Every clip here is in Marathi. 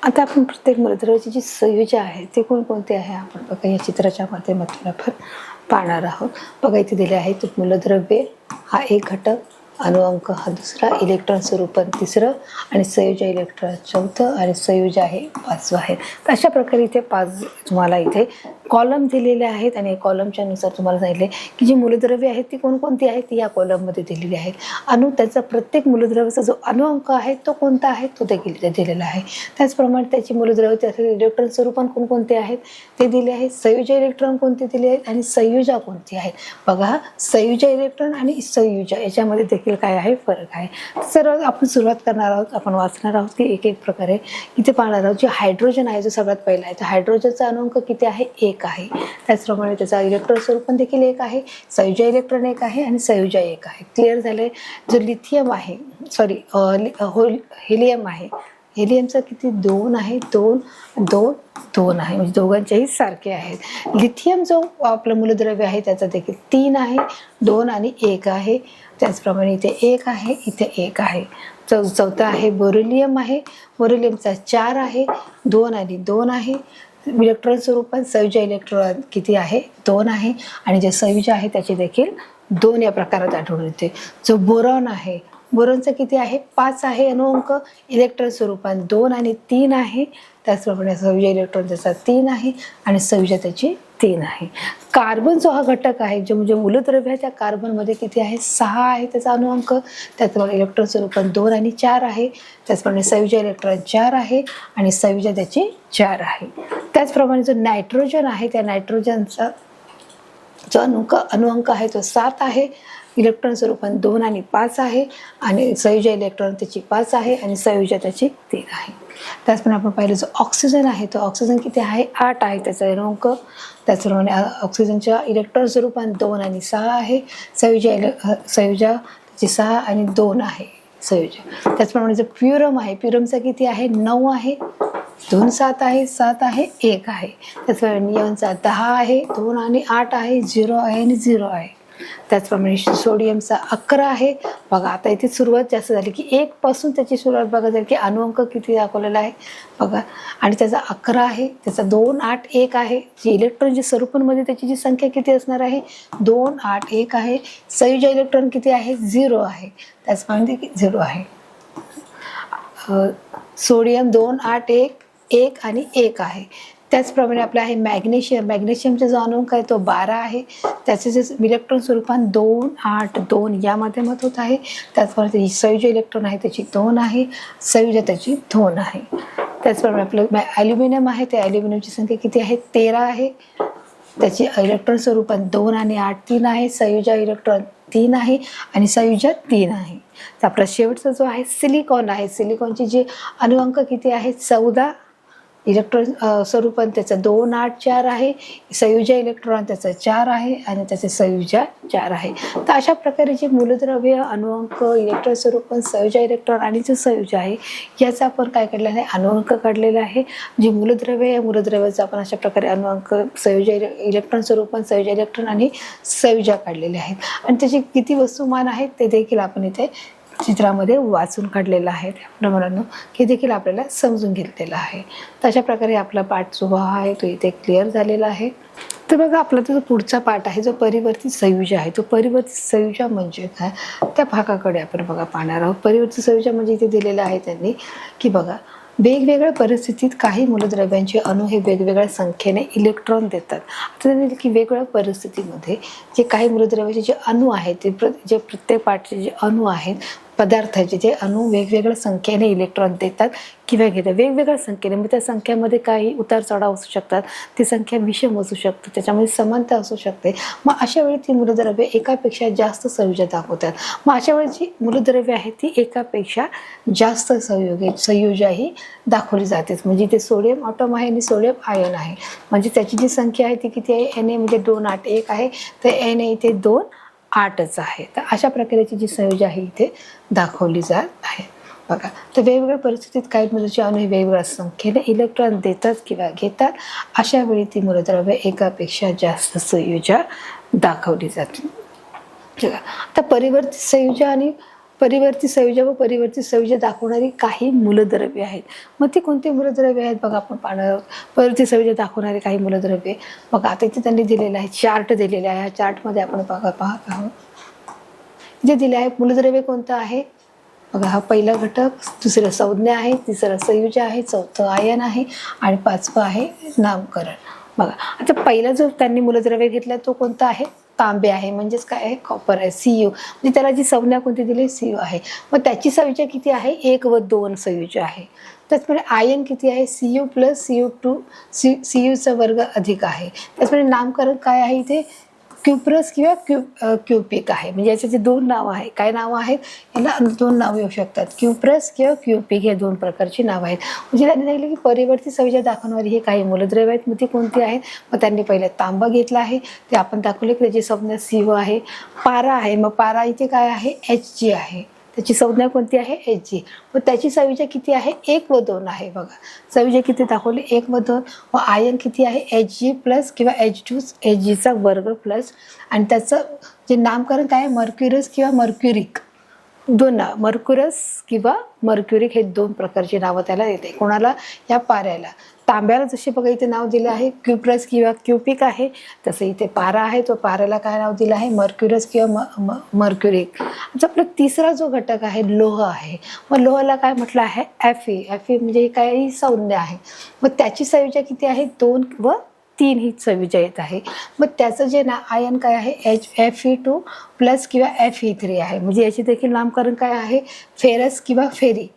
आता आपण प्रत्येक मूलद्रव्याची जी संयोजन आहे ते कोणकोणते आहे आपण बघा या चित्राच्या माध्यमातून आपण पाहणार आहोत. बघा इथे दिले आहे तर मूलद्रव्ये हा एक घटक, अणुअंक हा दुसरा, इलेक्ट्रॉन स्वरूपन तिसरं आणि संयोजन इलेक्ट्रॉन चौथं आणि संयोजन आहे पाचवं आहे. तर अशा प्रकारे इथे पाच तुम्हाला इथे कॉलम दिलेले आहेत आणि कॉलमच्या नुसार तुम्हाला सांगितले की जी मूलद्रव्ये आहेत ती कोणकोणती आहेत ती या कॉलममध्ये दिलेली आहेत. अणु त्याचा प्रत्येक मूलद्रव्याचा जो अणुअंक आहे तो कोणता आहे तो देखील दिलेला आहे. त्याचप्रमाणे त्याची मूलद्रव्ये त्याचे इलेक्ट्रॉन स्वरूपन कोणकोणते आहेत ते दिले आहेत. संयोजन इलेक्ट्रॉन कोणते दिले आहेत आणि संयोजा कोणती आहेत. बघा संयोजन इलेक्ट्रॉन आणि संयोजा याच्यामध्ये देखील काय आहे फरक आहे. सर्व आपण सुरुवात करणार आहोत. आपण वाचणार आहोत की एक एक प्रकारे इथे पाहणार आहोत. जे हायड्रोजन आहे जो सगळ्यात पहिला आहे तर हायड्रोजनचा अणुअंक किती आहे एक आहे. त्याचप्रमाणे त्याचा इलेक्ट्रॉन स्वरूपन देखील एक आहे, संयोजन इलेक्ट्रॉन एक आहे आणि संयोजा एक आहे. क्लिअर झालंय. जो लिथियम आहे हेलियम आहे, हेलियमचा किती दोन आहे, दोन दोन दोन आहे म्हणजे दोघांचेही सारखे आहेत. लिथियम जो आपलं मूलद्रव्य आहे त्याचा देखील तीन आहे, दोन आणि एक आहे. त्याचप्रमाणे इथे एक आहे, इथे एक आहे. चौथा आहे बेरिलियम आहे, बेरिलियमचा चार आहे, दोन आणि दोन आहे. इलेक्ट्रॉन स्वरूपात संयोजन इलेक्ट्रॉन किती आहे दोन आहे आणि जे संयोजन आहे त्याचे देखील दोन या प्रकारात आढळून येते. जो बोरॉन आहे बोरॉनचा किती आहे पाच आहे अणुअंक, इलेक्ट्रॉन स्वरूपात दोन आणि तीन आहे. त्याचप्रमाणे संयोजन इलेक्ट्रॉन त्याचा तीन आहे आणि संयोजन त्याची तीन आहे. कार्बन जो हा घटक आहे जो म्हणजे मूलद्रव्य आहे त्या कार्बनमध्ये किती आहे सहा आहे त्याचा अणुअंक. त्याचप्रमाणे इलेक्ट्रॉन स्वरूपात दोन आणि चार आहे. त्याचप्रमाणे संयोजन इलेक्ट्रॉन चार आहे आणि संयोजन त्याची चार आहे. त्याचप्रमाणे जो नायट्रोजन आहे त्या नायट्रोजनचा जो अणुअंक आहे तो सात आहे, इलेक्ट्रॉन स्वरूपात दोन आणि पाच आहे आणि संयोजन इलेक्ट्रॉन त्याची पाच आहे आणि संयोजन त्याची तीन आहे. त्याचप्रमाणे आपण पाहिलं जो ऑक्सिजन आहे तो ऑक्सिजन किती आहे आठ आहे त्याचा अणुअंक. त्याचप्रमाणे ऑक्सिजनच्या इलेक्ट्रॉन स्वरूपात दोन आणि सहा आहे, संयोजन त्याची सहा आणि दोन आहे संयोजन. त्याचप्रमाणे जो प्युरम आहे प्युरमचा किती आहे नऊ आहे, दोन सात आहे, सात आहे, एक आहे. त्याचप्रमाणे नियॉनचा दहा आहे, दोन आणि आठ आहे, झिरो आहे आणि झिरो आहे. त्याचप्रमाणे सोडियमचा 11 आहे. बघा आता इथे सुरुवात जास्त झाली की एक पासून त्याची सुरुवात बघा झाली की अणुअंक किती दाखवलेला आहे बघा आणि त्याचा 11 आहे, त्याचा 2 8 1 आहे. जी इलेक्ट्रॉनच्या स्वरूपांमध्ये त्याची जी संख्या किती असणार आहे 2 8 1 आहे. संयोजन इलेक्ट्रॉन किती आहे 0 आहे, त्याचप्रमाणे 0 आहे. सोडियम 2 8 1 1 आणि 1 आहे. त्याचप्रमाणे आपलं आहे मॅग्नेशियम, मॅग्नेशियमचा जो अणुअंक आहे तो 12 आहे. त्याचे जे इलेक्ट्रॉन स्वरूपात 2 8 2 या माध्यमात होत आहे. त्याचप्रमाणे संयोजन इलेक्ट्रॉन आहे त्याची 2 आहे, संयोजन त्याची 2 आहे. त्याचप्रमाणे आपलं ॲल्युमिनियम आहे त्या ॲल्युमिनियमची संख्या किती आहे 13 आहे. त्याची इलेक्ट्रॉन स्वरूपात 2 आणि 8 3 आहे, संयोजन इलेक्ट्रॉन 3 आहे आणि संयोजन 3 आहे. तर आपला शेवटचा जो आहे सिलिकॉन आहे, सिलिकॉनची जी अणुअंक किती आहे 14, इलेक्ट्रॉन स्वरूपात त्याचं 2 8 4 आहे, संयोजन इलेक्ट्रॉन त्याचं 4 आहे आणि त्याचे संयोजन 4 आहे. तर अशा प्रकारे जे मूलद्रव्य अणुअंक इलेक्ट्रॉन स्वरूपात संयोजन इलेक्ट्रॉन आणि जे संयोजन आहे याचा आपण काय काढलेलं आहे अणुअंक काढलेला आहे. जे मूलद्रव्य या मूलद्रव्याचा आपण अशा प्रकारे अणुअंक संयोजन इलेक्ट्रॉन स्वरूपात संयोजन इलेक्ट्रॉन आणि संयोजन काढलेले आहेत आणि त्याचे किती वस्तुमान आहेत ते देखील आपण इथे चित्रामध्ये वाचून काढलेलं आहे. त्याप्रमाणे हे देखील आपल्याला समजून घेतलेलं आहे. तर अशा प्रकारे आपला पाठ जो आहे तो इथे क्लिअर झालेला आहे. तर बघा आपला जो पुढचा पाठ आहे जो परिवर्तित संयोजन आहे तो परिवर्तित संयोजन म्हणजे काय त्या भागाकडे आपण बघा पाहणार आहोत. परिवर्तित संयोजन म्हणजे इथे दिलेलं आहे त्यांनी की बघा वेगवेगळ्या परिस्थितीत काही मूलद्रव्यांचे अणु हे वेगवेगळ्या संख्येने इलेक्ट्रॉन देतात. आता त्यांनी की वेगवेगळ्या परिस्थितीमध्ये जे काही मूलद्रव्याचे जे अणु आहेत ते जे प्रत्येक पाठचे जे अणु आहेत पदार्थाचे जे अणु वेगवेगळ्या संख्येने इलेक्ट्रॉन देतात किंवा घेतात वेगवेगळ्या संख्येने. मग त्या संख्येमध्ये काही उतार चढाव असू शकतात, ती संख्या विषम असू शकते, त्याच्यामध्ये समानता असू शकते. मग अशा वेळी ती मूलद्रव्ये एकापेक्षा जास्त संयोजन दाखवतात. मग अशा वेळी जी मूलद्रव्ये आहेत ती एकापेक्षा जास्त संयोजन ही दाखवली जाते. म्हणजे ते सोडियम ॲटॉम आहे आणि सोडियम आयन आहे. म्हणजे त्याची जी संख्या आहे ती किती आहे Na म्हणजे 2 8 1 आहे, तर Na इथे 2 8च आहे. तर अशा प्रकारची जी संयोजन आहे इथे दाखवली जात आहे बघा. तर वेगवेगळ्या परिस्थितीत काही मूलचे अणु वेगवेगळ्या संख्येने इलेक्ट्रॉन देतात किंवा घेतात. अशा वेळी ती मूलद्रव्ये एकापेक्षा जास्त संयोजन दाखवली जाते. आता परिवर्तित संयोजन आणि परिवर्ती संयोजक व परिवर्ती संयोजक दाखवणारी काही मूलद्रव्ये आहेत. मग ती कोणती मूलद्रव्ये आहेत बघा आपण पाहणार आहोत. परिवर्ती संयोजक दाखवणारी काही मूलद्रव्ये बघा आता इथे त्यांनी दिलेलं आहे, चार्ट दिलेला आहे. ह्या चार्टमध्ये आपण पाहत आहोत जे दिले आहे मूलद्रव्य कोणतं आहे बघा. हा पहिला घटक, दुसरं संज्ञा आहे, तिसरं संयोजक आहे, चौथं आयन आहे आणि पाचवं आहे नामकरण. बघा आता पहिला जो त्यांनी मूलद्रव्य घेतला तो कोणता आहे, तांबे आहे. म्हणजेच काय आहे, कॉपर आहे, Cu. म्हणजे त्याला जी संज्ञा कोणती दिली, Cu आहे. मग त्याची संयोजक किती आहे, 1 व 2 संयोजक आहे. त्याचप्रमाणे आयन किती आहे, Cu प्लस Cu2 Cuचा वर्ग अधिक आहे. त्याचप्रमाणे नामकरण काय आहे इथे, क्युप्रस किंवा क्यूपिक आहे. म्हणजे याचे जे दोन नावं आहे, काय नावं आहेत, याला दोन नावं येऊ शकतात, क्युप्रस किंवा क्यूपिक हे दोन प्रकारची नावं आहेत. म्हणजे त्यांनी सांगितलं की परिवर्ती संयोजक दाखवणारी हे काही मूलद्रव्य आहेत. मग ती कोणती आहेत, मग त्यांनी पहिले तांबा घेतला आहे, ते आपण दाखवले की त्याची संज्ञा Cu आहे. पारा आहे, मग पारा इथे काय आहे, Hg आहे. त्याची संज्ञा कोणती आहे, Hg. व त्याची संयोजक किती आहे, 1 व 2 आहे. बघा संयोजक किती दाखवले, 1 व 2. व आयन किती आहे, Hg प्लस किंवा H2 Hgचा वर्ग प्लस आणि त्याचं जे नामकरण काय आहे, मर्क्युरस किंवा मर्क्युरिक. दोन नाव, मर्क्युरस किंवा मर्क्युरिक हे दोन प्रकारची नावं त्याला येते. कोणाला, या पाऱ्याला. तांब्याला जसे बघा इथे नाव दिलं आहे क्युप्रस किंवा क्यूपिक आहे, तसं इथे पारा आहे, तो पाऱ्याला काय नाव दिलं आहे, मर्क्युरस किंवा मर्क्युरिक. आता आपला तिसरा जो घटक आहे लोह आहे. मग लोहाला काय म्हटलं आहे, Fe. Fe म्हणजे काही संज्ञा आहे. मग त्याची संयोजक किती आहे, 2 व 3 ही संयोजक येत आहे. मग त्याचं जे आयन काय आहे, Fe2 प्लस किंवा Fe3 आहे. म्हणजे याचे देखील नामकरण काय आहे, फेरस किंवा फेरी.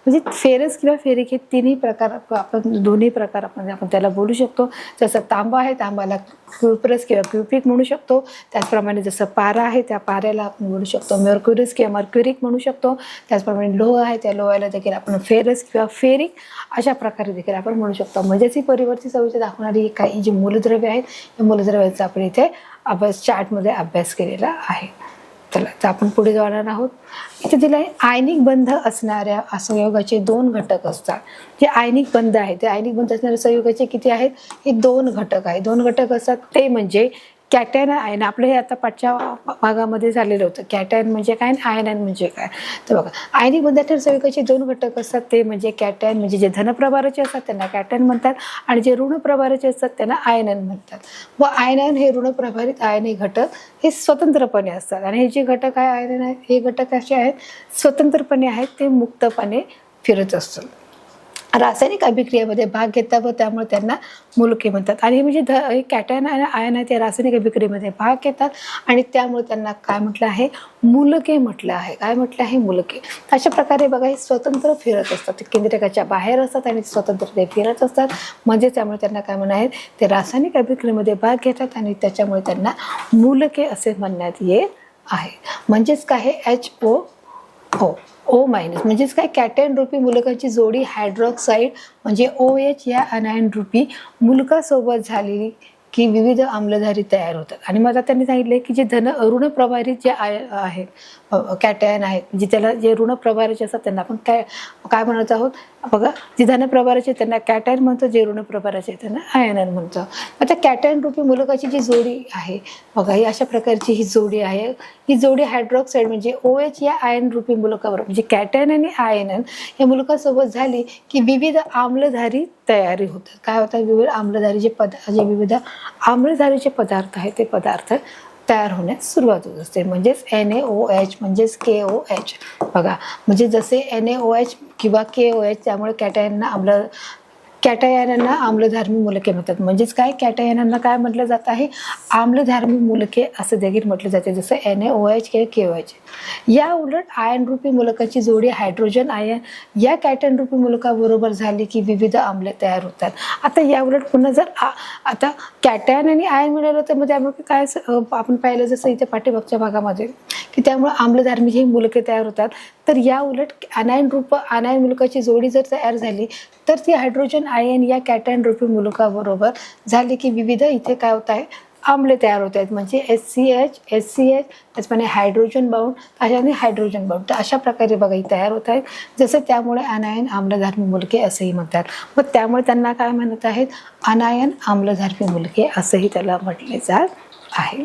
म्हणजे फेरस किंवा फेरिक हे तिन्ही प्रकार आपण दोन्ही प्रकार आपण त्याला बोलू शकतो. जसं तांबा आहे, तांबाला क्युप्रस किंवा क्यूपिक म्हणू शकतो. त्याचप्रमाणे जसं पारा आहे, त्या पाऱ्याला आपण म्हणू शकतो मर्क्युरस किंवा मर्क्युरिक म्हणू शकतो. त्याचप्रमाणे लोह आहे, त्या लोहाला देखील आपण फेरस किंवा फेरिक अशा प्रकारे देखील आपण म्हणू शकतो. म्हणजेच ही परिवर्ती संयोजक दाखवणारी काही जी मूलद्रव्य आहेत, या मूलद्रव्याचा आपण इथे चार्टमध्ये अभ्यास केलेला आहे. चला तर आपण पुढे जाणार आहोत. इथे दिलं आहे आयनिक बंध असणाऱ्या संयोगाचे 2 घटक असतात. जे आयनिक बंध आहे, ते आयनिक बंध असणाऱ्या संयोगाचे किती आहेत, हे 2 घटक आहेत. 2 घटक असतात ते म्हणजे कॅटायन आयन. आपलं हे आता पाठच्या भागामध्ये झालेलं होतं. कॅटायन म्हणजे काय, आयन म्हणजे काय. तर बघा आयनिक बंधाच्या संयोगाचे 2 घटक असतात ते म्हणजे कॅटायन, म्हणजे जे धनप्रभाराचे असतात त्यांना कॅटायन म्हणतात आणि जे ऋणप्रभाराचे असतात त्यांना आयनन म्हणतात. व आयनन हे ऋणप्रभारित आयनिक घटक हे स्वतंत्रपणे असतात आणि हे जे घटक आहे आयन आहेत, हे घटक असे आहेत स्वतंत्रपणे आहेत, ते मुक्तपणे फिरत असतात, रासायनिक अभिक्रियेमध्ये भाग घेतात व त्यामुळे त्यांना मूलके म्हणतात. आणि हे म्हणजे कॅटायन आणि आयन आहे ते रासायनिक अभिक्रियेमध्ये भाग घेतात आणि त्यामुळे त्यांना काय म्हटलं आहे, मूलके म्हटलं आहे. काय म्हटलं आहे, मूलके. अशा प्रकारे बघा हे स्वतंत्र फिरत असतात, ते केंद्रकाच्या बाहेर असतात आणि स्वतंत्र ते फिरत असतात. म्हणजे त्यामुळे त्यांना काय म्हणणं आहे, ते रासायनिक अभिक्रियेमध्ये भाग घेतात आणि त्याच्यामुळे त्यांना मूलके असे म्हणण्यात येत आहे. म्हणजेच काय, HO मायनस म्हणजेच काय, कॅटायन रूपी मूलकाची जोडी हायड्रॉक्साईड म्हणजे OH या अनायन रूपी मूलकासोबत झालेली की विविध आम्लधारी तयार होतात. आणि मग आता त्यांनी सांगितले की जे ऋणप्रभारित जे आहेत कॅटायन आहेत, म्हणजे त्याला जे ऋणप्रभाराचे असतात त्यांना आपण काय म्हणत आहोत बघा, जे धनप्रभाराचे त्यांना कॅटायन म्हणतो, जे ऋणप्रभाराचे त्यांना आयनन म्हणतो. आता कॅटायन रूपी मूलकाची जी जोडी आहे बघा, ही अशा प्रकारची ही जोडी आहे. ही जोडी हायड्रॉक्साईड म्हणजे OH या आयन रूपी मूलकावर म्हणजे कॅटायन आणि आयनन या मूलकासोबत झाली की विविध आम्लधारी तयारी होतात. काय होतात, विविध आम्लधारी जे विविध आम्लधारीचे पदार्थ आहेत ते पदार्थ तयार होण्यास सुरुवात होत असते. म्हणजेच NaOH म्हणजेच KOH. बघा म्हणजे जसे NaOH किंवा KOH त्यामुळे कॅटायनांना आम्लधर्मी मूलके म्हणतात. म्हणजेच काय, कॅटायनांना काय म्हटलं जात आहे, आम्लधर्मी मूलके असं देखील म्हटलं जाते, जसं NaOH किंवा KOH. या उलट आयन रूपी मूलकाची जोडी हायड्रोजन आयन या कॅटायन रूपी मूलकाबरोबर झाली की विविध आम्ले तयार होतात. आता या उलट पुन्हा जर आता कॅटायन आणि आयन मिळालं तर मग त्यामुळे काय आपण पाहिलं जसं इथे पाठीमागच्या भागामध्ये की त्यामुळे आम्लधर्मी ही मूलके तयार होतात. तर या उलट अनायन मूलकाची जोडी जर तयार झाली तर ती हायड्रोजन आयन या कॅटायन रूपी मूलकाबरोबर झाली की विविध इथे काय होत आहे, आम्ले तयार होत आहेत. म्हणजे SCH त्याचप्रमाणे हायड्रोजन बाउंड अशाने हायड्रोजन बाउंड. तर अशा प्रकारे बघा ही तयार होत आहेत. जसं त्यामुळे अनायन आम्लधर्मी मूलके असेही म्हणतात. मग त्यामुळे त्यांना काय म्हणत आहेत, अनायन आम्लधर्मी मूलके असंही त्याला म्हटले जात आहे.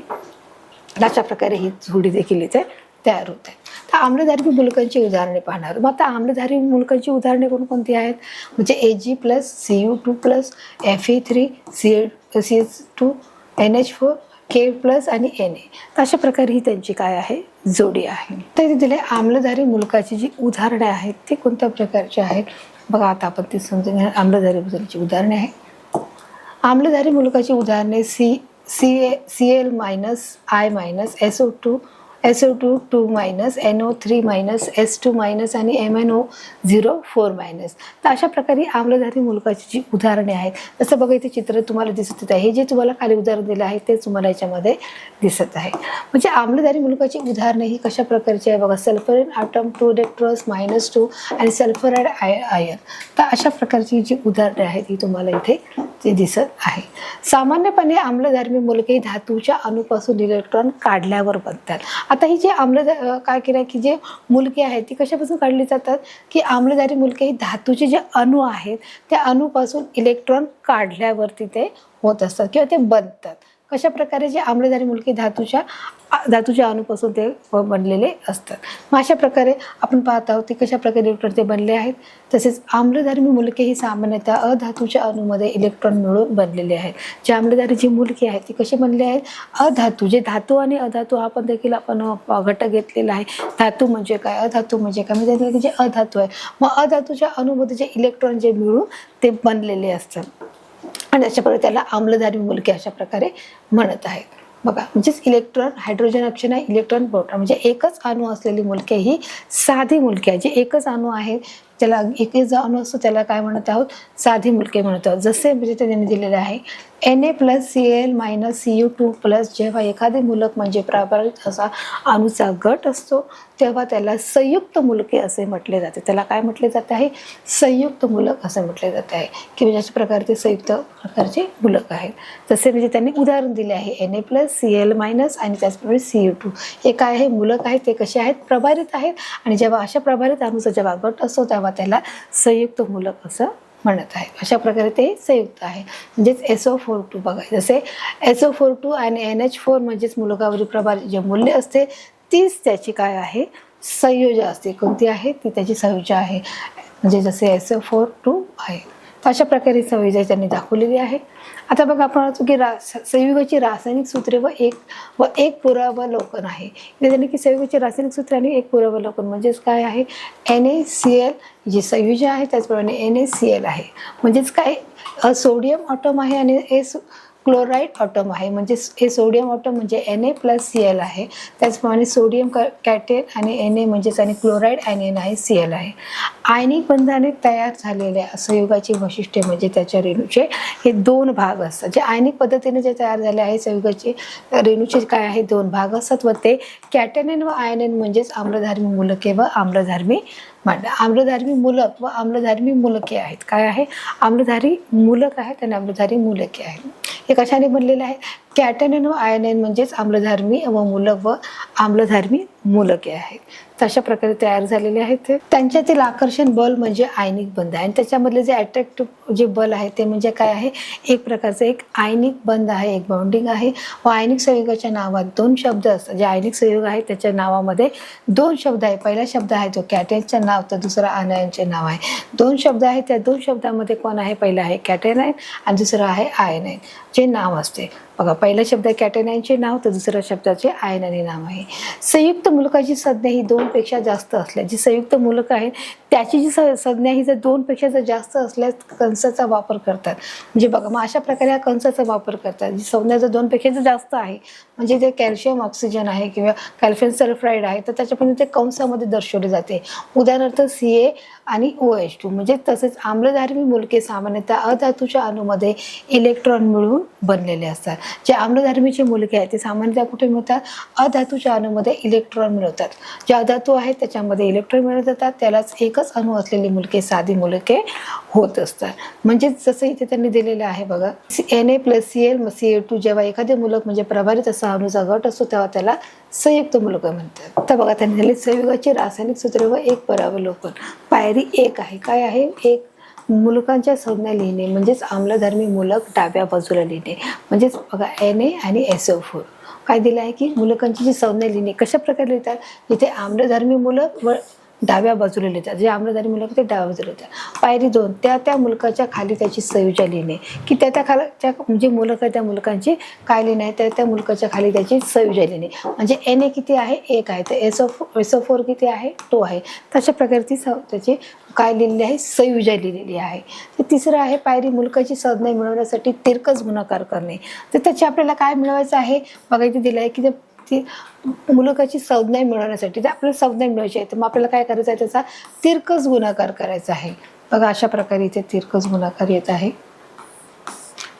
अशा प्रकारे ही जोडी देखील इथे तयार होते. आम्लधार्मी मूलकांची उदाहरणे पाहणार. मग आता आम्लधार्मी मूलकांची उदाहरणे कोणकोणती आहेत, म्हणजे Ag+Cu2+ Fe3 CH2 NH4 K+ आणि Na. तर अशा प्रकारे ही त्यांची काय आहे, जोडी आहे. तर इथे दिले आम्लधारी मूलकाची जी उदाहरणे आहेत ती कोणत्या प्रकारची आहेत बघा. आता आपण ती समजून घेणार. आम्लधारी मूलकाची उदाहरणे आहे. आम्लधारी मूलकाची उदाहरणे Cl-I- SO2 NO3- S2- आणि MnO04-. तर अशा प्रकारे आम्लधारी मूलकाची जी उदाहरणे आहेत, जसं बघा इथे चित्र तुम्हाला दिसत आहे. हे जे तुम्हाला खाली उदाहरण दिलं आहे ते तुम्हाला याच्यामध्ये दिसत आहे. म्हणजे आम्लधारी मूलकाची उदाहरणे ही कशा प्रकारची आहे बघा. सल्फरिन ॲटम 2 इलेक्ट्रॉन्स -2 आणि सल्फराइड आयन. तर अशा प्रकारची जी उदाहरणे आहेत ही तुम्हाला इथे ते दिसत आहे. सामान्यपणे आम्लधर्मी मूलके ही धातूच्या अणूपासून इलेक्ट्रॉन काढल्यावर बनतात. आता ही जे काय केलं की जे मूलके आहेत ती कशापासून काढली जातात, की आम्लधारी मूलके ही धातूचे जे अणू आहेत त्या अणूपासून इलेक्ट्रॉन काढल्यावरती ते होत असतात किंवा ते बनतात. कशा प्रकारे जे आम्लधारी मूलके धातूच्या अणूपासून ते बनलेले असतात. मग अशा प्रकारे आपण पाहत आहोत की कशा प्रकारे इलेक्ट्रॉन ते बनले आहेत. तसेच आम्लधर्मी मूलके ही सामान्यतः अधातूच्या अणूमध्ये इलेक्ट्रॉन मिळून बनलेले आहेत. जे आम्लधारी जी मूलके आहेत ती कशी बनले आहेत, अधातू. जे धातू आणि अधातू हा पण देखील आपण घटक घेतलेला आहे. धातू म्हणजे काय, अधातू म्हणजे काय, म्हणजे जे अधातू आहे. मग अधातूच्या अणूमध्ये जे इलेक्ट्रॉन जे मिळून ते बनलेले असतात आणि अशा प्रकारे त्याला आम्लधारी मूलके अशा प्रकारे म्हणत आहेत. बघा, म्हणजेच इलेक्ट्रॉन, हायड्रोजन अक्षर आहे, इलेक्ट्रॉन प्रोटॉन म्हणजे एकच अणू असलेली मूलके ही साधी मूलके आहे. जे एकच अणू आहे त्याला एकच अणू असतो त्याला काय म्हणत आहोत, साधी मूलके म्हणत आहोत. जसे म्हणजे त्यांनी दिलेले आहे Na+Cl-Cu2+. जेव्हा एखादे मूलक म्हणजे प्रभावित असा अणूचा गट असतो तेव्हा त्याला संयुक्त मूलके असे म्हटले जाते. त्याला काय म्हटले जाते आहे, संयुक्त मूलक असे म्हटले जाते आहे, की म्हणजे अशा प्रकारचे संयुक्त प्रकारचे मूलक आहेत. जसे म्हणजे त्यांनी उदाहरण दिले आहे Na+Cl- आणि त्याचप्रमाणे Cu2. हे काय आहे, मूलक आहेत. ते कसे आहेत, प्रभारित आहेत. आणि जेव्हा अशा प्रभारित अणूचा जेव्हा गट असतो तेव्हा त्याला संयुक्त मूलक असं म्हणत आहे. अशा प्रकारे ते संयुक्त आहे. म्हणजेच SO42 बघा, जसे SO42 आणि NH4 म्हणजेच मूलकावरील प्रभारित जे मूल्य असते तीच त्याची काय आहे, संयोजा असते. कोणती आहे ती, त्याची संयोजा आहे. म्हणजे जसे SO42 आहे. तर अशा प्रकारे संयोजा त्यांनी दाखवलेली आहे. आता बघा आपण म्हणतो की संयुगाची रासायनिक सूत्रे व एक पुरावलोकन आहे. इथे त्यांनी की संयुगाची रासायनिक सूत्रे आणि एक पुरावलोकन म्हणजेच काय आहे, NaCl जी संयोजा आहे त्याचप्रमाणे NaCl आहे. म्हणजेच काय, सोडियम ॲटम आहे आणि क्लोराईड ॲटम आहे. म्हणजे हे सोडियम ॲटम म्हणजे Na+Cl आहे. त्याचप्रमाणे सोडियम कॅटेन आणि Na म्हणजेच आणि क्लोराईड ॲनियन आहे Cl आहे. आयनिक बंधाने तयार झालेल्या संयुगाची वैशिष्ट्ये म्हणजे त्याच्या रेणूचे हे दोन भाग असतात. जे आयनिक पद्धतीने जे तयार झाले आहे संयुगाचे रेणूचे काय आहे, दोन भाग असतात व ते कॅटेनिन व आयनिन म्हणजेच आम्लधर्मी मूलके व आम्लधर्मी आम्लधर्मी मूलक व आम्लधर्मी मूलके आहेत. काय आहे, आम्लधारी मूलक आहेत आणि आम्लधारी मूलके आहेत. हे कशाने बनलेले आहे, कॅटेनिन व आयनिन म्हणजेच आम्लधर्मी व मूलक व आम्लधर्मी मूलके आहेत. तर अशा प्रकारे तयार झालेले आहेत. त्यांच्यातील आकर्षण बल म्हणजे आयनिक बंध आहे आणि त्याच्यामधले जे अट्रॅक्टिव्ह जे बल आहे ते म्हणजे काय आहे, एक प्रकारचं एक आयनिक बंध आहे, एक बाउंडिंग आहे. व आयनिक संयुगाच्या नावात दोन शब्द असतात. जे आयनिक संयुग आहे त्याच्या नावामध्ये दोन शब्द आहे. पहिला शब्द आहे तो कॅटेनचे नाव, तर दुसरा आयनायनचे नाव आहे. दोन शब्द आहेत, त्या दोन शब्दामध्ये कोण आहे, पहिला आहे कॅटेनाइन आणि दुसरं आहे आयनाइन जे नाव असते. बघा, पहिला शब्द कॅटेनाइनचे नाव तर दुसऱ्या शब्दाचे आयनाइन नाव आहे. संयुक्त मूलकाची संज्ञा ही 2 पेक्षा जास्त असल्या, जी संयुक्त मूलक आहे त्याची जी संज्ञा ही जर 2 पेक्षा जर जास्त असल्यास कंसाचा वापर करतात. म्हणजे बघा, मग अशा प्रकारे हा कंसाचा वापर करतात. जी संज्ञा जर 2 पेक्षा जर जास्त आहे म्हणजे जे कॅल्शियम ऑक्सिजन आहे किंवा कॅल्शियम सल्फाईड आहे तर त्याच्यापर्यंत ते कंसामध्ये दर्शवले जाते. उदाहरणार्थ Ca आणि OH2. म्हणजे तसेच आम्लधर्मी मूलके सामान्यतः अधातूच्या अणूमध्ये इलेक्ट्रॉन मिळून बनलेले असतात. जे आम्लधर्मीचे मूलके आहेत ते सामान्यतः कुठे मिळतात, अधातूच्या अणूमध्ये इलेक्ट्रॉन मिळवतात. जे अधातू आहेत त्याच्यामध्ये इलेक्ट्रॉन मिळवत जातात त्यालाच एकच अणू असलेली मूलके साधी मूलके होत असतात. म्हणजे जसं इथे त्यांनी दिलेलं आहे बघा, Na+Cl-Ca2 जेव्हा एखादे मूलक म्हणजे प्रभारित असा अणूचा गट असतो तेव्हा त्याला संयुक्त मूलक म्हणतात. तर बघा, त्यांनी दिले संयुगाची रासायनिक सूत्रे व एक पुरावलोकन. पायरी 1 आहे. काय आहे, एक मूलकांच्या संज्ञा लिहिणे म्हणजेच आम्लधर्मी मूलक डाव्या बाजूला लिहिणे. म्हणजेच बघा Na आणि SO4 काय दिलं आहे की मूलकांची जी संज्ञा लिहिणे कशा प्रकारे लिहितात, जिथे आम्लधर्मी मूलक व डाव्या बाजूला लिहितात, जे आम्लधर्मी मूलक ते डाव्या बाजूला लिहितात. पायरी 2, त्या मूलकाच्या खाली त्याची संयोज्या लिहिणे, की त्या खालच्या जे मूलक आहे त्या मूलकांची काय लिहिणे आहे, त्या मूलकाच्या खाली त्याची संयोज्या लिहिणे. म्हणजे Na किती आहे, 1 आहे, तर SO4 किती आहे, 2 आहे. तशा प्रकारे त्याची काय लिहिलेली आहे, संयोज्या लिहिलेली आहे. तर तिसरं आहे पायरी मूलकाची संज्ञा मिळवण्यासाठी तिरकस गुणाकार करणे. तर त्याची आपल्याला काय मिळवायचं आहे, बघा इथे दिलं आहे की ती मूलकाची संज्ञा मिळवण्यासाठी तर आपल्याला संज्ञा मिळवायची आहे, तर मग आपल्याला काय करायचं आहे, त्याचा तिरकस गुणाकार करायचा आहे. बघा अशा प्रकारे इथे तिरकस गुणाकार येत आहे.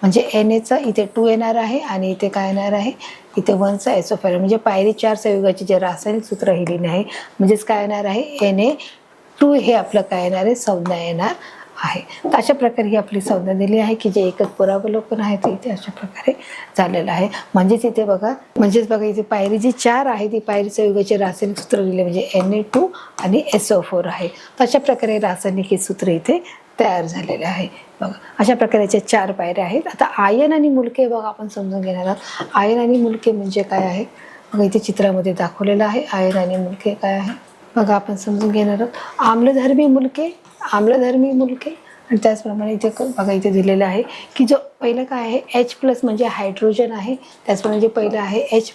म्हणजे Na इथे 2 येणार आहे आणि इथे काय येणार आहे, इथे 1चा SO4. म्हणजे पायरी 4 संयुगाचे जे रासायनिक सूत्र हे लिहिणे आहे. म्हणजेच काय येणार आहे, Na2 हे आपलं काय येणार आहे, संज्ञा येणार आहे. तर अशा प्रकारे ही आपली संज्ञा दिली आहे की जे एकच पुरावलोकन आहे ते इथे अशा प्रकारे झालेलं आहे. म्हणजेच बघा इथे पायरी जी 4 आहे ती पायरी संयुगाचे रासायनिक सूत्र लिहिले म्हणजे Na2 आणि SO4 आहे. तर अशा प्रकारे रासायनिक हे सूत्र इथे तयार झालेले आहे. बघा अशा प्रकारच्या 4 पायऱ्या आहेत. आता आयन आणि मूलके बघा आपण समजून घेणार आहोत. आयन आणि मूलके म्हणजे काय आहे, बघा इथे चित्रामध्ये दाखवलेलं आहे. आयन आणि मूलके काय आहे बघा आपण समजून घेणार आहोत. आम्लधर्मी मूलके आणि त्याचप्रमाणे इथे बघा इथे दिलेलं आहे की जो पहिलं काय आहे, H+ म्हणजे हायड्रोजन आहे. त्याचप्रमाणे जे पहिलं आहे H-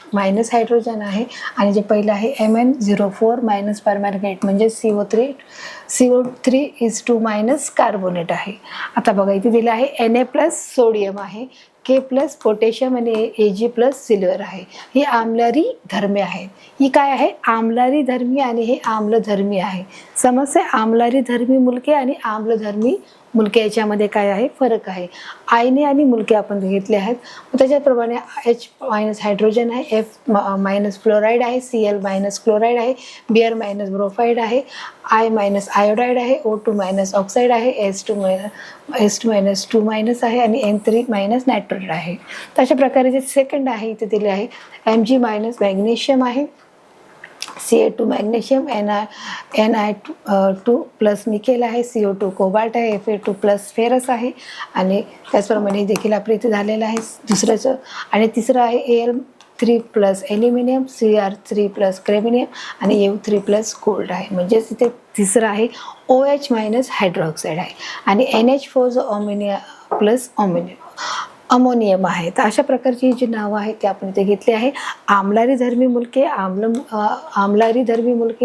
हायड्रोजन आहे आणि जे पहिलं आहे Mn04- परमॅंगनेट म्हणजे CO3 कार्बोनेट आहे. आता बघा इथे दिलं आहे Na+ सोडियम आहे, K+ पोटॅशियम आणि Ag+ सिल्वर आहे. ही आम्लारी धर्मे आहेत. ही काय आहे, आम्लारी धर्मी आणि हे आम्लधर्मी आहे. समस्या आम्लारी धर्मी मूलके आणि आम्लधर्मी मूलके याच्यामध्ये काय आहे, फरक आहे. आयने आणि मूलके आपण घेतले आहेत. त्याच्याप्रमाणे H- हायड्रोजन आहे, F- फ्लोराईड आहे, Cl- क्लोराईड आहे, Br- ब्रोफाईड आहे, I- आयोडाईड आहे, O2- ऑक्साईड आहे, S2- आहे आणि N3- नायट्रेट आहे. तर अशा प्रकारे जे सेकंड आहे इथे दिले आहे Mg- मॅग्नेशियम आहे, Ca2 मॅग्नेशियम, Ni2+ निकेल आहे, CO2 कोबाल्ट आहे, Fa2+ फेरस आहे आणि त्याचप्रमाणे देखील आपल्या इथे झालेलं आहे दुसऱ्याचं. आणि तिसरं आहे Al3+ ॲल्युमिनियम, Cr3+ क्रेमिनियम आणि Eu3+ गोल्ड आहे. म्हणजेच इथे तिसरं आहे OH- हायड्रोक्साईड आहे आणि NH4+ अमोनियम आहे. तर अशा प्रकारची जी नावं आहेत ते आपण इथे घेतली आहे. आम्लारी धर्मी मूलके,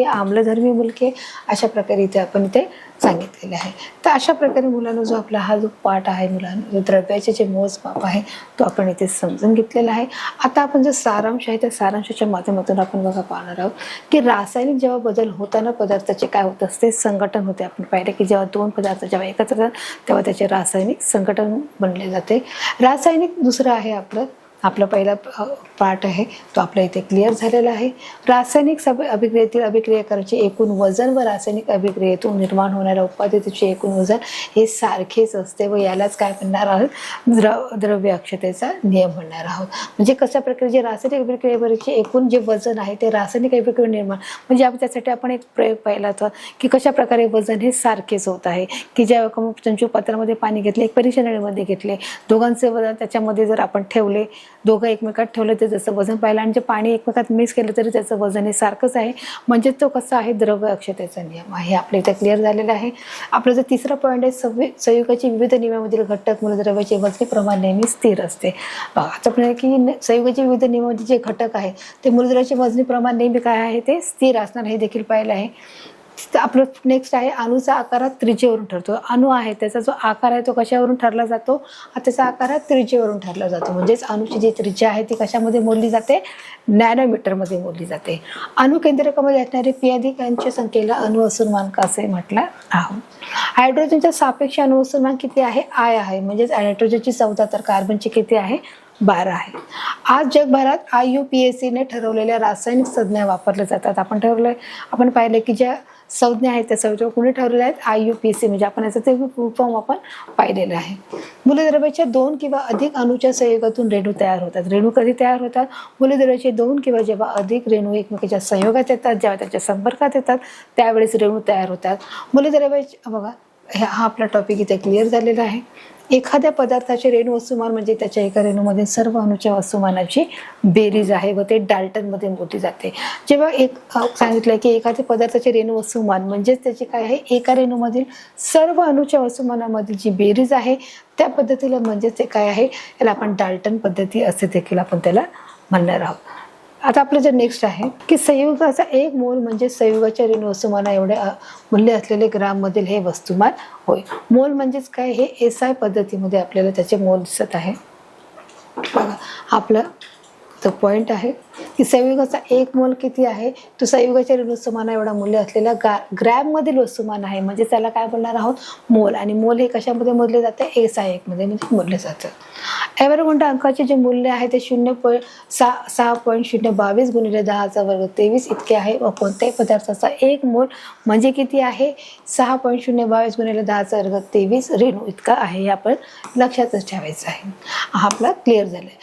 आम्लधर्मी मूलके अशा प्रकारे इथे आपण इथे सांगितलेले आहे. तर अशा प्रकारे मुलांना जो आपला हा जो पाठ आहे, मुलांना जो द्रव्याचे जे मोजमाप आहे तो आपण इथे समजून घेतलेला आहे. आता आपण जो सारांश आहे त्या सारांशाच्या माध्यमातून आपण बघा पाहणार आहोत की रासायनिक जेव्हा बदल होताना पदार्थाचे काय होत असते, संघटन होते. आपण पाहिलं की जेव्हा 2 पदार्थ जेव्हा एकत्र येतात तेव्हा त्याचे रासायनिक संघटन बनले जाते. रासायनिक दुसरं आहे आपला पहिला पार्ट आहे तो आपल्या इथे क्लिअर झालेला आहे. रासायनिक अभिक्रियेतील अभिक्रियकाचे एकूण वजन व रासायनिक अभिक्रियेतून निर्माण होणाऱ्या उत्पादितेचे एकूण वजन हे सारखेच असते व यालाच काय म्हणणार आहोत, द्रव्य अक्षतेचा नियम म्हणणार आहोत. म्हणजे कशा प्रकारे जे रासायनिक अभिक्रियेवरचे एकूण जे वजन आहे ते रासायनिक अभिक्रिया निर्माण म्हणजे त्यासाठी आपण एक प्रयोग पाहिला होता की कशा प्रकारे वजन हे सारखेच होत आहे. की ज्या चंचू पात्रामध्ये पाणी घेतले, एक परीक्षा नळीमध्ये घेतले, दोघांचे वजन त्याच्यामध्ये जर आपण ठेवले, दोघं एकमेकात ठेवलं तर जसं वजन पाहिलं आणि जे पाणी एकमेकात मिक्स केलं तरी त्याचं वजन हे सारखंच आहे. म्हणजे तो कसा आहे, द्रव्य अक्षतेचा नियम आहे. आपल्या इथे क्लिअर झालेला आहे. आपलं जर तिसरा पॉईंट आहे संयुगाची विविध नियमांमधील घटक मूलद्रव्याचे वजनी प्रमाण नेहमी स्थिर असते. आता आपण की संयुगाचे विविध नियमांमध्ये जे घटक आहे ते मूलद्रव्याचे वजनी प्रमाण नेहमी काय आहे, ते स्थिर असणार हे देखील पाहिलं आहे. आपलं नेक्स्ट आहे अणूचा आकार त्रिज्येवरून ठरतो. अणू आहे त्याचा जो आकार आहे तो कशावरून ठरला जातो, त्याचा आकार त्रिज्येवरून ठरला जातो. म्हणजेच अणूची जी त्रिज्या आहे ती कशामध्ये मोजली जाते, नॅनोमीटरमध्ये मोजली जाते. अणु केंद्रकामध्ये असणारे p अधिकांच्या संख्येला अणु वस्तुमानक असे म्हटलं आहोत. हायड्रोजनच्या सापेक्ष अणु वस्तुमान किती आहे, I आहे. म्हणजेच नायट्रोजनची 14 तर कार्बनची किती आहे, 12 आहे. आज जगभरात IUPAC ने ठरवलेल्या रासायनिक संज्ञा वापरल्या जातात. आपण पाहिलं की ज्या संज्ञा आहेत त्या संज्ञा कोणी ठरवल्या आहेत, IUPAC म्हणजे आपण याचं ते फॉर्म आपण पाहिलेलं आहे. मूलद्रव्याच्या 2 किंवा अधिक अणूच्या संयोगातून रेणू तयार होतात. रेणू कधी तयार होतात, मूलद्रव्याचे 2 किंवा जेव्हा अधिक रेणू एकमेकांच्या संयोगात येतात, जेव्हा त्याच्या संपर्कात येतात त्यावेळेस रेणू तयार होतात. मूलद्रव्याचे बघा हा आपला टॉपिक इथे क्लिअर झालेला आहे. एखाद्या पदार्थाचे रेणू वस्तुमान म्हणजे त्याच्या एका रेणूमध्ये सर्व अणूच्या वस्तुमानाची बेरीज आहे व ते डाल्टनमध्ये मोजली जाते. जेव्हा सांगितलं की एखाद्या पदार्थाचे रेणू वस्तुमान म्हणजेच त्याची काय आहे, एका रेणूमधील सर्व अणूच्या वस्तुमानामधील जी बेरीज आहे त्या पद्धतीला म्हणजेच ते काय आहे, याला आपण डाल्टन पद्धती असे देखील आपण त्याला म्हणणार आहोत. आता आपलं जे नेक्स्ट आहे की संयुगाचा 1 मोल म्हणजे संयुगाच्या रेणू वस्तुमाना एवढे मूल्य असलेले ग्राममधील हे वस्तुमान होय. मोल म्हणजेच काय, हे SI पद्धतीमध्ये आपल्याला त्याचे मोल दिसत आहे. बघा आपलं तो पॉईंट आहे की संयुगाचा 1 मोल किती आहे, तो संयुगाच्या रेणू वस्तुमाना एवढा मूल्य असलेला ग्रॅममधील वस्तुमान आहे, म्हणजे त्याला काय बोलणार आहोत, मोल. आणि मोल हे कशामध्ये मोजले जाते, SI मध्ये म्हणजे मोजले जातं. एव्हरेगोंडा अंकाचे जे मूल्य आहे ते 6.022 गुणिले 10⁻23 इतके आहे व कोणत्याही पदार्थाचा 1 मोल म्हणजे किती आहे, 6.022 गुणिले 10⁻23 रेणू इतका आहे. हे आपण लक्षातच ठेवायचं आहे. हा आपला क्लिअर झालाय.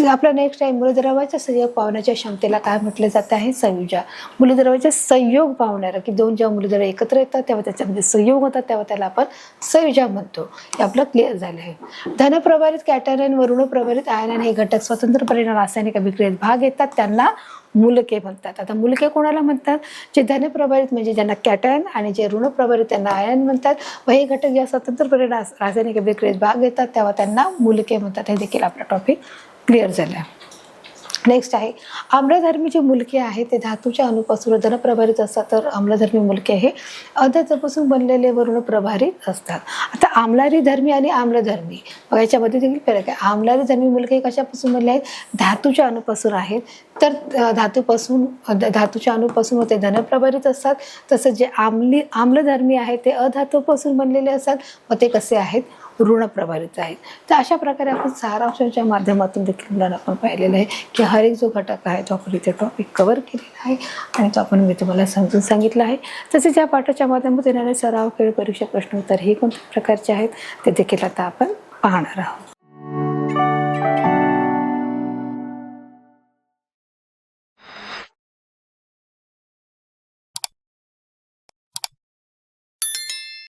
आपला नेक्स्ट आहे मूलद्रव्याच्या संयोग पावण्याच्या क्षमतेला काय म्हटले जाते आहे, संयोजा. मूलद्रव्याचे संयोग पावणारा की दोन जेव्हा मूलद्रव्य एकत्र येतात तेव्हा त्याच्यामध्ये संयोग होतात तेव्हा त्याला आपण संयोजा म्हणतो. हे आपलं क्लिअर झालं आहे. धनप्रभारित कॅटॅयन व ऋणप्रभारित आयन हे घटक स्वतंत्रपणे रासायनिक अभिक्रियेत भाग घेतात त्यांना मूलके म्हणतात. आता मूलके कोणाला म्हणतात, जे धनप्रभारित म्हणजे ज्यांना कॅटॅयन आणि जे ऋणप्रभारित त्यांना आयन म्हणतात व हे घटक जेव्हा स्वतंत्रपणे रासायनिक अभिक्रियेत भाग घेतात तेव्हा त्यांना मूलके म्हणतात. हे देखील आपला टॉपिक क्लिअर झालं. नेक्स्ट आहे आम्लधर्मी जे मूलके आहे ते धातूच्या अणूपासून धनप्रभारित असतात, तर आम्लधर्मी मूलके हे अधातूपासून बनलेले व ऋणप्रभारित असतात. आता आम्लारी धर्मी आणि आम्लधर्मी बघा याच्यामध्ये देखील फरक आहे. आम्लारी धर्मी मूलके कशापासून बनले आहेत, धातूच्या अणूपासून आहेत, तर धातूच्या अणूपासून ते धनप्रभारित असतात. तसंच जे आम्लधर्मी आहे ते अधातूपासून बनलेले असतात व ते कसे आहेत, ऋणप्रभारित आहेत. तर अशा प्रकारे आपण सारांशाच्या माध्यमातून देखील मुलांना आपण पाहिलेलं आहे की हर एक जो घटक आहे तो आपण इथे टॉपिक कव्हर केलेला आहे आणि तो आपण मी तुम्हाला समजून सांगितलं आहे. तसेच या पाठाच्या माध्यमातून येणारे सराव, खेळ, परीक्षा, प्रश्न उत्तर हे कोणत्या प्रकारचे आहेत ते देखील आता आपण पाहणार आहोत.